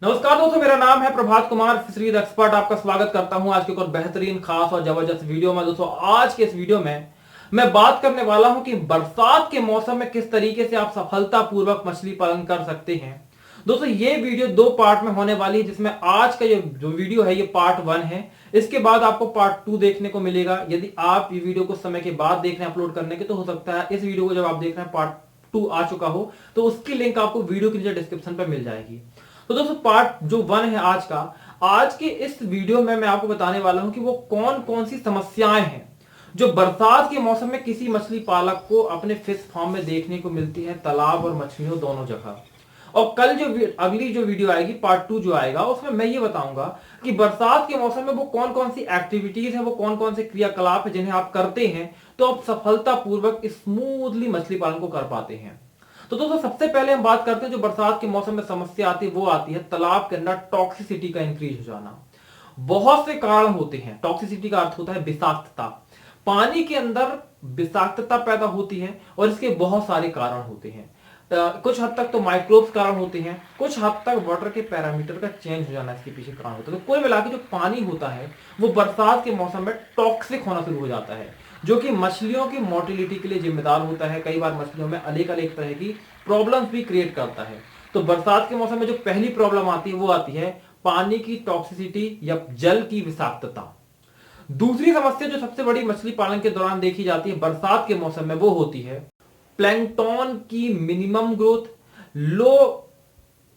नमस्कार दोस्तों, मेरा नाम है प्रभात कुमार, फिशरीज एक्सपर्ट। आपका स्वागत करता हूं आज के एक और बेहतरीन, खास और जबरदस्त वीडियो में। दोस्तों, आज के इस वीडियो में मैं बात करने वाला हूं कि बरसात के मौसम में किस तरीके से आप सफलतापूर्वक मछली पालन कर सकते हैं। दोस्तों, ये वीडियो दो पार्ट में होने वाली है, जिसमें आज का ये जो वीडियो है ये पार्ट 1 है। इसके बाद आपको पार्ट 2 देखने को मिलेगा। यदि आप ये वीडियो कुछ समय के बाद देख रहे हैं अपलोड करने के, तो हो सकता है इस वीडियो को जब आप देख रहे हैं पार्ट 2 आ चुका हो, तो उसकी लिंक आपको वीडियो के नीचे डिस्क्रिप्शन पर मिल जाएगी। तो दोस्तों, पार्ट जो 1 है आज का, आज के इस वीडियो में मैं आपको बताने वाला हूं कि वो कौन कौन सी समस्याएं हैं जो बरसात के मौसम में किसी मछली पालक को अपने फिश फार्म में देखने को मिलती है, तालाब और मछलियों दोनों जगह। और कल जो अगली जो वीडियो आएगी, पार्ट 2 जो आएगा, उसमें मैं ये बताऊंगा कि बरसात के मौसम में वो कौन कौन सी एक्टिविटीज है, वो कौन कौन से क्रियाकलाप है जिन्हें आप करते हैं तो आप सफलतापूर्वक स्मूथली मछली पालन को कर पाते हैं। तो दोस्तों, सबसे पहले हम बात करते हैं जो बरसात के मौसम में समस्या आती है, वो आती है तालाब के अंदर टॉक्सिसिटी का इंक्रीज हो जाना। बहुत से कारण होते हैं। टॉक्सिसिटी का अर्थ होता है विषाक्तता। पानी के अंदर विषाक्तता पैदा होती है और इसके बहुत सारे कारण होते हैं। कुछ हद तक तो माइक्रोब्स कारण होते हैं, कुछ हद तक वाटर के पैरामीटर का चेंज हो जाना इसके पीछे कारण होता है। तो कुल मिलाकर जो पानी होता है वो बरसात के मौसम में टॉक्सिक होना शुरू हो जाता है, जो कि मछलियों की मोटिलिटी के लिए जिम्मेदार होता है। कई बार मछलियों में अलग अलग तरह की प्रॉब्लम्स भी क्रिएट करता है। तो बरसात के मौसम में जो पहली प्रॉब्लम आती है वो आती है पानी की टॉक्सिसिटी या जल की विषाक्तता। दूसरी समस्या जो सबसे बड़ी मछली पालन के दौरान देखी जाती है बरसात के मौसम में, वो होती है प्लैंकटन की minimum growth, low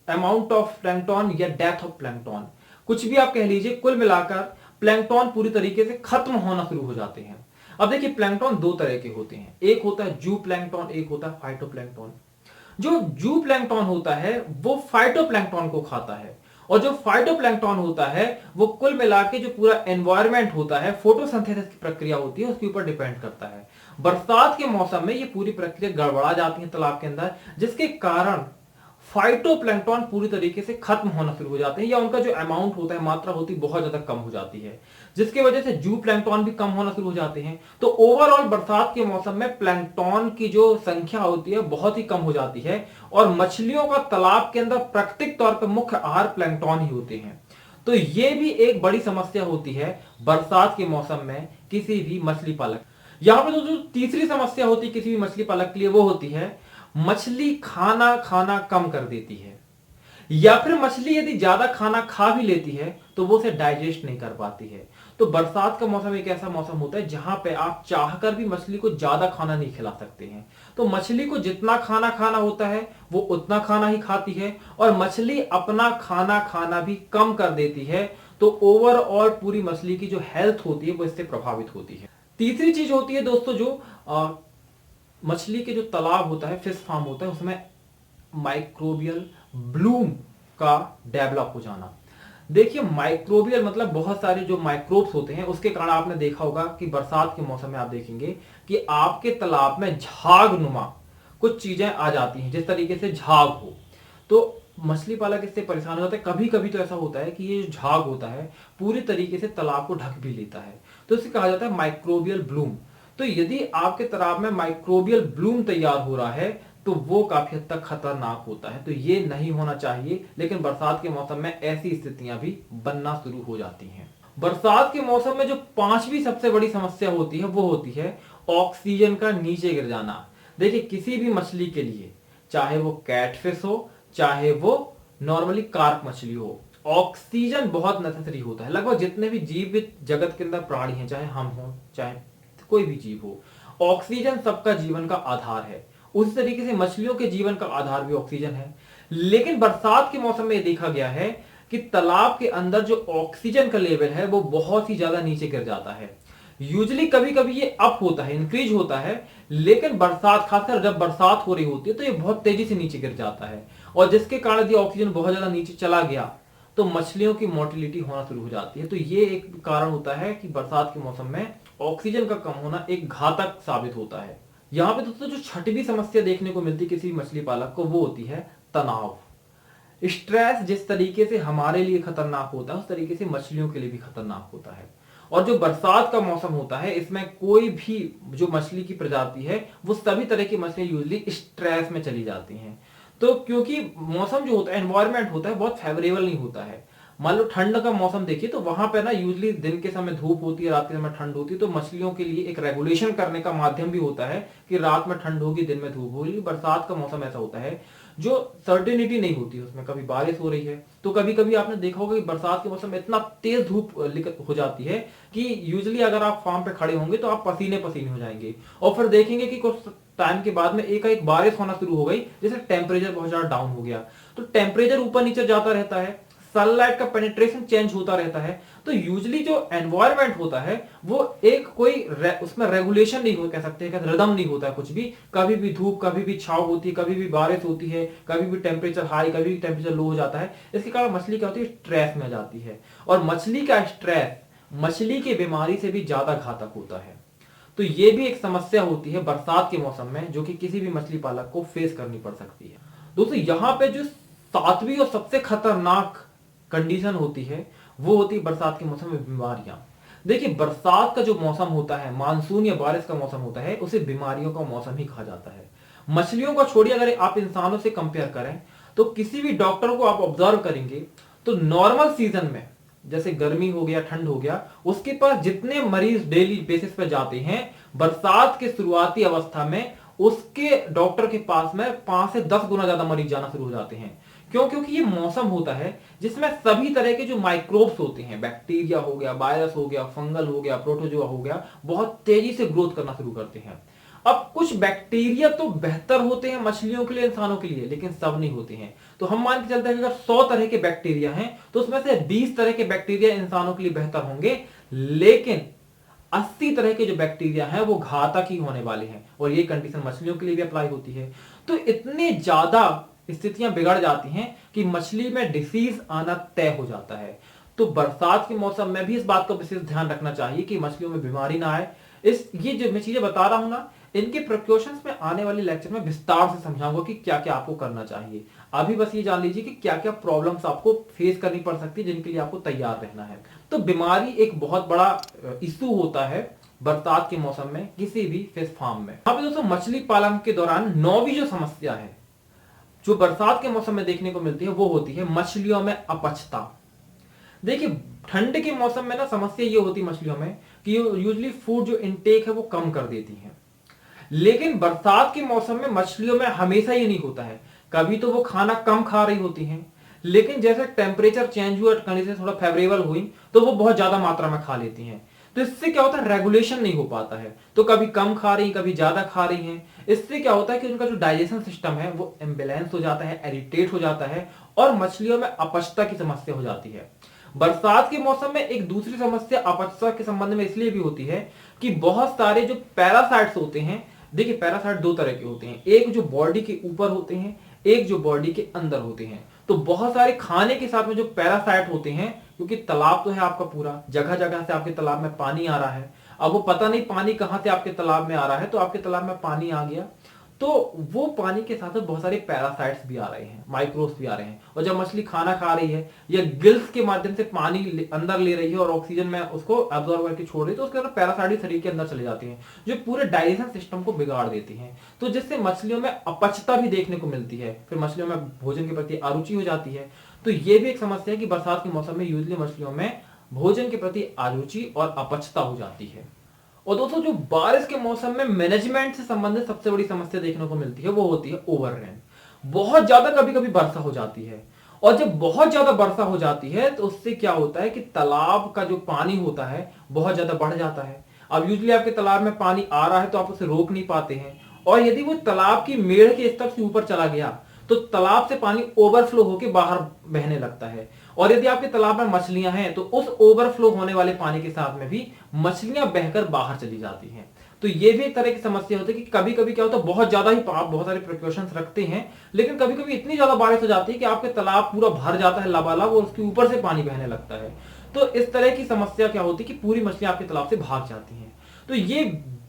amount of plankton या डेथ ऑफ प्लैंकटन। कुछ भी आप कह लीजिए, कुल मिलाकर प्लैंकटन पूरी तरीके से खत्म होना शुरू हो जाते हैं। अब देखिए, प्लैंकटन दो तरह के होते हैं, एक होता है जू प्लैंकटन, एक होता है फाइटोप्लैंकटन। जो जू प्लैंकटन होता है वो फाइटोप्लैंकटन को खाता है, और जो फाइटोप्लैंकटन होता है वो कुल मिलाके जो पूरा एनवायरमेंट होता है, फोटोसिंथेसिस की प्रक्रिया होती है, उसके ऊपर डिपेंड करता है। बरसात के मौसम में ये पूरी प्रक्रिया गड़बड़ा जाती है तालाब के अंदर, जिसके कारण फाइटोप्लैंकटन पूरी तरीके से खत्म होना शुरू हो जाते हैं, या उनका जो अमाउंट होता है, मात्रा होती है, बहुत ज्यादा कम हो जाती है, जिसकी वजह से जू प्लैंकटन भी कम होना शुरू हो जाते हैं। तो ओवरऑल बरसात के मौसम में प्लैंकटन की जो संख्या होती है बहुत ही कम हो जाती है, और मछलियों का तालाब के अंदर प्राकृतिक तौर पर मुख्य आहार प्लैंकटन ही होते हैं। तो यह भी एक बड़ी समस्या होती है बरसात के मौसम में किसी भी मछली पालक। यहां पर जो तीसरी समस्या होती है किसी भी मछली पालक के लिए, वो होती है मछली खाना खाना कम कर देती है, या फिर मछली यदि ज्यादा खाना खा भी लेती है तो वो उसे डाइजेस्ट नहीं कर पाती है। तो बरसात का मौसम एक ऐसा मौसम होता है जहां पे आप चाहकर भी मछली को ज्यादा खाना नहीं खिला सकते हैं। तो मछली को जितना खाना खाना होता है वो उतना खाना ही खाती है, और मछली अपना खाना खाना भी कम कर देती है। तो ओवरऑल पूरी मछली की जो हेल्थ होती है वो इससे प्रभावित होती है। तीसरी चीज होती है दोस्तों, जो मछली के जो तालाब होता है, फिश फार्म होता है, उसमें माइक्रोबियल ब्लूम का डेवलप हो जाना। देखिए, माइक्रोबियल मतलब बहुत सारे जो माइक्रोब्स होते हैं, उसके कारण आपने देखा होगा कि बरसात के मौसम में आप देखेंगे कि आपके तालाब में झाग नुमा कुछ चीजें आ जाती हैं, जिस तरीके से झाग हो। तो मछली पालक इससे परेशान हो जाता है। कभी कभी तो ऐसा होता है कि ये जो झाग होता है पूरी तरीके से तालाब को ढक भी लेता है, तो इसे कहा जाता है माइक्रोबियल ब्लूम। तो यदि आपके तालाब में माइक्रोबियल ब्लूम तैयार हो रहा है तो वो काफी हद तक खतरनाक होता है। तो ये नहीं होना चाहिए, लेकिन बरसात के मौसम में ऐसी स्थितियां भी बनना शुरू हो जाती हैं। बरसात के मौसम में जो पांचवी सबसे बड़ी समस्या होती है वो होती है ऑक्सीजन का नीचे गिर जाना। देखिए, किसी भी मछली के लिए, चाहे वो कैटफिश हो, चाहे वो नॉर्मली कार्प मछली हो, ऑक्सीजन बहुत नेसेसरी होता है। लगभग जितने भी जीवित जगत के अंदर प्राणी हैं, चाहे हम हो चाहे कोई भी जीव हो, ऑक्सीजन सबका जीवन का आधार है। उसी तरीके से मछलियों के जीवन का आधार भी ऑक्सीजन है। लेकिन बरसात के मौसम में देखा गया है कि तालाब के अंदर जो ऑक्सीजन का लेवल है वो बहुत ही ज्यादा नीचे गिर जाता है। यूजली कभी कभी ये अप होता है, इंक्रीज होता है, लेकिन बरसात, खासकर जब बरसात हो रही होती है, तो ये बहुत तेजी से नीचे गिर जाता है, और जिसके कारण यदि ऑक्सीजन बहुत ज्यादा नीचे चला गया तो मछलियों की मोटिलिटी होना शुरू हो जाती है। तो ये एक कारण होता है कि बरसात के मौसम में ऑक्सीजन का कम होना एक घातक साबित होता है। यहां पे दोस्तों जो छठवीं समस्या देखने को मिलती है किसी भी मछली पालक को, वो होती है तनाव। स्ट्रेस जिस तरीके से हमारे लिए खतरनाक होता है, उस तरीके से मछलियों के लिए भी खतरनाक होता है। और जो बरसात का मौसम होता है, इसमें कोई भी जो मछली की प्रजाति है, वो सभी तरह की मछलियां यूजली स्ट्रेस में चली जाती हैं। तो क्योंकि मौसम जो होता है, एनवायरमेंट होता है, बहुत फेवरेबल नहीं होता है। मान लो ठंड का मौसम देखिए, तो वहां पे ना यूजली दिन के समय धूप होती है, रात के समय ठंड होती है, तो मछलियों के लिए एक रेगुलेशन करने का माध्यम भी होता है कि रात में ठंड होगी, दिन में धूप होगी। बरसात का मौसम ऐसा होता है जो सर्टेनिटी नहीं होती, उसमें कभी बारिश हो रही है तो कभी कभी आपने देखा होगा कि बरसात के मौसम में इतना तेज धूप हो जाती है कि यूजली अगर आप फार्म पे खड़े होंगे तो आप पसीने पसीने हो जाएंगे, और फिर देखेंगे कि कुछ टाइम के बाद में एक बारिश होना शुरू हो गई, जैसे टेम्परेचर बहुत ज्यादा डाउन हो गया। तो टेम्परेचर ऊपर नीचे जाता रहता है, सनलाइट का पेनिट्रेशन चेंज होता रहता है, तो यूजली जो एनवायरनमेंट होता है वो एक उसमें रेगुलेशन नहीं हो, कह सकते हैं रिदम नहीं होता है कुछ भी। कभी भी धूप, कभी भी छाव होती है, कभी भी बारिश होती है, कभी भी टेम्परेचर हाई, कभी भी टेम्परेचर लो हो जाता है। इसके कारण मछली क्या होती है, स्ट्रेस में जाती है, और मछली का स्ट्रेस मछली की बीमारी से भी ज्यादा घातक होता है। तो ये भी एक समस्या होती है बरसात के मौसम में, जो कि किसी भी मछली पालक को फेस करनी पड़ सकती है। दोस्तों यहाँ पे जो सातवीं और सबसे खतरनाक कंडीशन होती है वो होती है बरसात के मौसम में बीमारियां। देखिए बरसात का जो मौसम होता है, मानसून या बारिश का मौसम होता है, उसे बीमारियों का मौसम ही कहा जाता है। मछलियों को छोड़िए, अगर आप इंसानों से कंपेयर करें तो किसी भी डॉक्टर को आप ऑब्जर्व करेंगे तो नॉर्मल सीजन में, जैसे गर्मी हो गया, ठंड हो गया, उसके पास जितने मरीज डेली बेसिस पे जाते हैं, बरसात के शुरुआती अवस्था में उसके डॉक्टर के पास में 5 से 10 गुना ज्यादा मरीज जाना शुरू हो जाते हैं। क्यों? क्योंकि ये मौसम होता है जिसमें सभी तरह के जो माइक्रोब्स होते हैं, बैक्टीरिया हो गया, वायरस हो गया, फंगल हो गया, प्रोटोजोआ हो गया, बहुत तेजी से ग्रोथ करना शुरू करते हैं। अब कुछ बैक्टीरिया तो बेहतर होते हैं मछलियों के लिए, इंसानों के लिए, लेकिन सब नहीं होते हैं। तो हम मान के चलते हैं कि अगर 100 तरह के बैक्टीरिया हैं तो उसमें से 20 तरह के बैक्टीरिया इंसानों के लिए बेहतर होंगे, लेकिन 80 तरह के जो बैक्टीरिया हैं वो घातक ही होने वाले हैं, और ये कंडीशन मछलियों के लिए भी अप्लाई होती है। तो इतने ज्यादा स्थितियां बिगड़ जाती हैं कि मछली में डिसीज आना तय हो जाता है। तो बरसात के मौसम में भी इस बात का विशेष ध्यान रखना चाहिए कि मछलियों में बीमारी ना आए। ये जो मैं चीजें बता रहा हूं ना, इनके प्रिकॉशंस में आने वाले लेक्चर में विस्तार से समझाऊंगा कि क्या क्या आपको करना चाहिए। अभी बस ये जान लीजिए कि क्या क्या प्रॉब्लम्स आपको फेस करनी पड़ सकती है, जिनके लिए आपको तैयार रहना है। तो बीमारी एक बहुत बड़ा इशू होता है बरसात के मौसम में किसी भी फिश फार्म में। यहाँ पे दोस्तों मछली पालन के दौरान 9वीं जो समस्या है जो बरसात के मौसम में देखने को मिलती है वो होती है मछलियों में अपचता। देखिए ठंड के मौसम में ना समस्या ये होती है मछलियों में कि यूजुअली फूड जो इनटेक है वो कम कर देती है, लेकिन बरसात के मौसम में मछलियों में हमेशा ये नहीं होता है। कभी तो वो खाना कम खा रही होती हैं, लेकिन जैसे टेम्परेचर चेंज हुआ, कंडीशन थोड़ा फेवरेबल हुई, तो वो बहुत ज्यादा मात्रा में खा लेती हैं। तो इससे क्या होता है, रेगुलेशन नहीं हो पाता है, तो कभी कम खा रही, कभी ज्यादा खा रही हैं। इससे क्या होता है कि उनका जो डाइजेशन सिस्टम है वो इम्बेलेंस हो जाता है, इरिटेट हो जाता है, और मछलियों में अपचता की समस्या हो जाती है। बरसात के मौसम में एक दूसरी समस्या अपचता के संबंध में इसलिए भी होती है कि बहुत सारे जो पैरासाइट्स होते हैं, देखिए पैरासाइट दो तरह के होते हैं, एक जो बॉडी के ऊपर होते हैं, एक जो बॉडी के अंदर होते हैं। तो बहुत सारे खाने के साथ में जो पैरासाइट होते हैं, क्योंकि तालाब तो है आपका पूरा, जगह जगह से आपके तालाब में पानी आ रहा है, अब वो पता नहीं पानी कहां से आपके तालाब में आ रहा है, तो आपके तालाब में पानी आ गया, तो वो पानी के साथ बहुत सारे पैरासाइट्स भी आ रहे हैं, माइक्रोब्स भी आ रहे हैं, और जब मछली खाना खा रही है या गिल्स के माध्यम से पानी अंदर ले रही है और ऑक्सीजन में उसको एब्जॉर्ब करके छोड़ रही है, तो उसके अंदर पैरासाइट शरीर के अंदर चले जाते हैं जो पूरे डाइजेशन सिस्टम को बिगाड़ देती हैं। तो जिससे मछलियों में अपचता भी देखने को मिलती है, फिर मछलियों में भोजन के प्रति अरुचि हो जाती है। तो ये भी एक समस्या है कि बरसात के मौसम में यूजली मछलियों में भोजन के प्रति अरुचि और अपचता हो जाती है। और दोस्तों जो बारिश के मौसम में मैनेजमेंट से संबंधित सबसे बड़ी समस्या देखने को मिलती है वो होती है ओवररेन। बहुत ज्यादा कभी कभी वर्षा हो जाती है, और जब बहुत ज्यादा वर्षा हो जाती है तो उससे क्या होता है कि तालाब का जो पानी होता है बहुत ज्यादा बढ़ जाता है। अब यूजुअली आपके तालाब में पानी आ रहा है तो आप उसे रोक नहीं पाते हैं, और यदि वो तालाब की मेड़ के स्तर से ऊपर चला गया तो तालाब से पानी ओवरफ्लो होकर बाहर बहने लगता है, और यदि आपके तालाब में मछलियां हैं तो उस ओवरफ्लो होने वाले पानी के साथ में भी मछलियां बहकर बाहर चली जाती हैं। तो ये भी एक तरह की समस्या होती है कि कभी कभी क्या होता है, बहुत ज्यादा ही आप बहुत सारे प्रिकॉशंस रखते हैं, लेकिन कभी कभी इतनी ज्यादा बारिश हो जाती है कि आपके तालाब पूरा भर जाता है लबालब, और उसके ऊपर से पानी बहने लगता है। तो इस तरह की समस्या क्या होती है कि पूरी मछलियां आपके तालाब से भाग जाती हैं। तो ये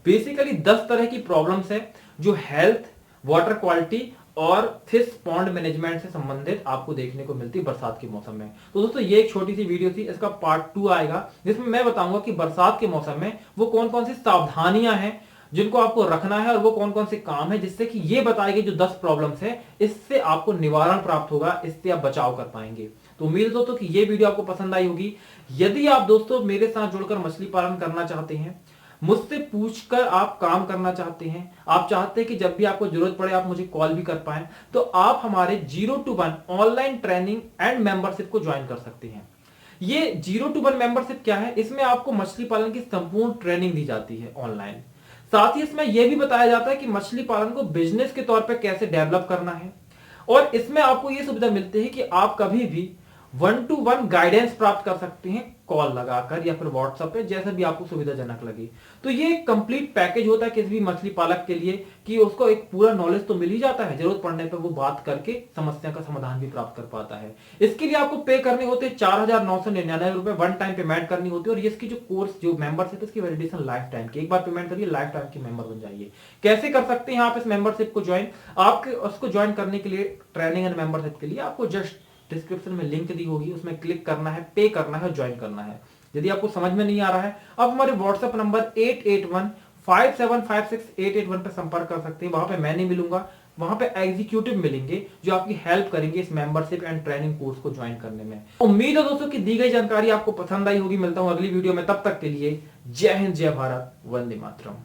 बेसिकली 10 तरह की प्रॉब्लम्स है जो हेल्थ, वाटर क्वालिटी और फिश पॉन्ड मैनेजमेंट से संबंधित आपको देखने को मिलती है बरसात के मौसम में। तो दोस्तों ये एक छोटी सी वीडियो थी, इसका पार्ट 2 आएगा जिसमें मैं बताऊंगा कि बरसात के मौसम में वो कौन कौन सी सावधानियां हैं जिनको आपको रखना है और वो कौन कौन से काम है, जिससे कि ये बताए गए जो 10 प्रॉब्लम्स है इससे आपको निवारण प्राप्त होगा, इससे आप बचाव कर पाएंगे। तो उम्मीद है दोस्तों कि ये वीडियो आपको पसंद आई होगी। यदि आप दोस्तों मेरे साथ जुड़कर मछली पालन करना चाहते हैं, मुझसे पूछकर आप काम करना चाहते हैं, आप चाहते हैं कि जब भी आपको जरूरत पड़े आप मुझे कॉल भी कर पाएं, तो आप हमारे 0 to 1 online training and membership को ज्वाइन कर सकते हैं। ये 0 to 1 मेंबरशिप क्या है? इसमें आपको मछली पालन की संपूर्ण ट्रेनिंग दी जाती है ऑनलाइन। साथ ही इसमें यह भी बताया जाता है कि मछली पालन को बिजनेस के तौर पर कैसे डेवलप करना है, और इसमें आपको यह सुविधा मिलती है कि आप कभी भी 1 to 1 गाइडेंस प्राप्त कर सकते हैं कॉल लगाकर या फिर व्हाट्सएप पे, जैसा भी आपको सुविधाजनक लगे। तो ये एक कंप्लीट पैकेज होता है किसी भी मछली पालक के लिए कि उसको एक पूरा नॉलेज तो मिल ही जाता है, जरूरत पड़ने पर वो बात करके समस्या का समाधान भी प्राप्त कर पाता है। इसके लिए आपको पे करने होते हैं 4,999 रुपए, वन टाइम पेमेंट करनी होती है। और इसकी जो कोर्स जो मेंबरशिप है इसकी वैलिडेशन लाइफ टाइम की, एक बार पेमेंट करिए लाइफ टाइम की मेंबर बन जाइए। कैसे कर सकते हैं आप इस मेंबरशिप को ज्वाइन? आपके उसको ज्वाइन करने के लिए, ट्रेनिंग एंड मेंबरशिप के लिए, आपको जस्ट डिस्क्रिप्शन में लिंक दी होगी, उसमें क्लिक करना है, पे करना है, ज्वाइन करना है। यदि आपको समझ में नहीं आ रहा है, आप हमारे व्हाट्सएप नंबर 8815756881 पर संपर्क कर सकते हैं। वहां पे मैं नहीं मिलूंगा, वहां पे एग्जीक्यूटिव मिलेंगे जो आपकी हेल्प करेंगे इस मेंबरशिप एंड ट्रेनिंग कोर्स को ज्वाइन करने में। उम्मीद है दोस्तों कि दी गई जानकारी आपको पसंद आई होगी। मिलता हूं अगली वीडियो में, तब तक के लिए जय हिंद, जय भारत, वंदे मातरम।